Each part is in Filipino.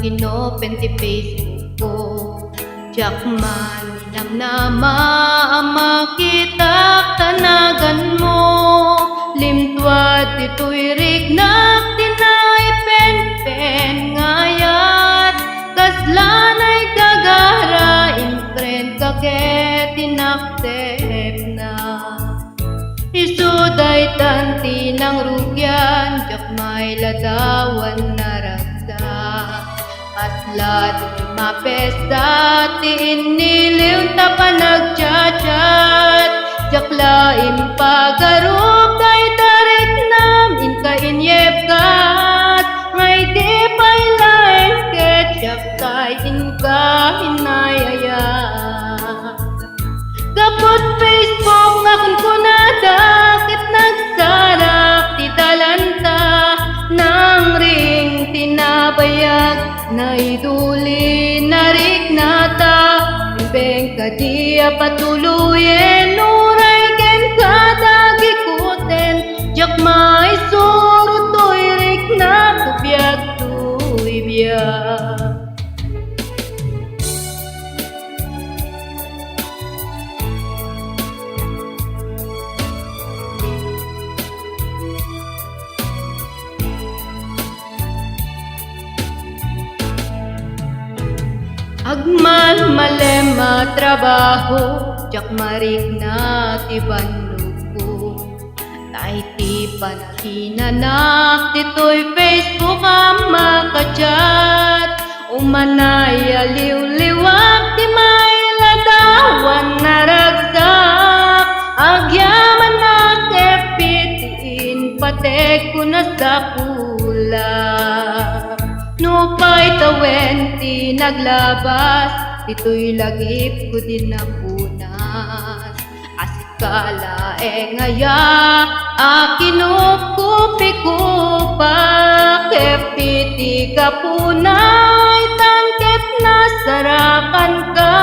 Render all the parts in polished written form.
kinopen ti Facebook ko. Jakman namnama makitak tanagan mo, limtuad dito'y rignak tinay pen-pen ngayat, kaslanay kagara imprint kaket tinaktep na. Isuday tanti ng rugyan, jakmay ladawan na ragda. Aslat mapesta ti iniliw tapa nagchat-chat, jaklaim pagarup day tarik nam inka inyep kat, ngay di pailain ketchup kay inka hinayayat. Kapot Facebook nga kun kunada, kit nagsarap ti talanta, nang ring tinabayag, na iduli narik nata, bengka dia patuluyen, nuray ken kadagi kuten, jakmay surut to'y rik na kubyak to'y biyak. Agmal malema trabaho, jak marik na ti bandugo. Tay ti panakinanak, dito'y Facebook ang makachat. Umanay aliw-liwak, di may ladawan na ragsak. Agyaman na kepitiin, patek ko na sa kulak. Nupay tawenti naglabas, dito'y lagip ko din na punas. Asikala ngaya, akinukupi ko pa, kepiti ka punay, tangket na sarakan ka,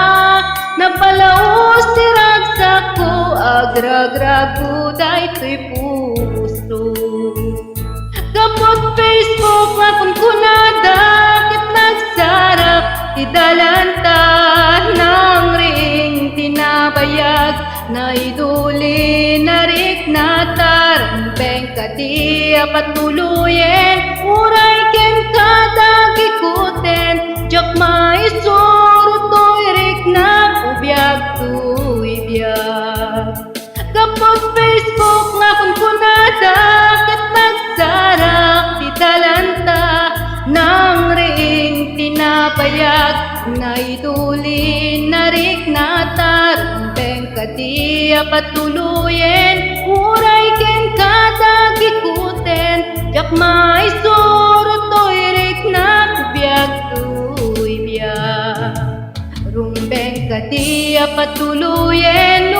napalaos ti ragsak ko, agragrago dayto'y puso. Kapot Facebook nga kun kunada, kit nagsarap ti dalanta, nang ring tinabayag, na iduli narik natar, bengka di patuluyen, uray ken kadagi kuten, jakmay surut to'y rik na kubyak to'y biyak. Kapot Facebook nga kun kunada, ket nagsarap ti talanta, nang ring tinabayag, na iduli narik natar, bengka di patuluyen, uray ken kadagi kuten, jakmay surut to'y rik na kubyak to'y biyak. Rumbeng ka di patuluyen,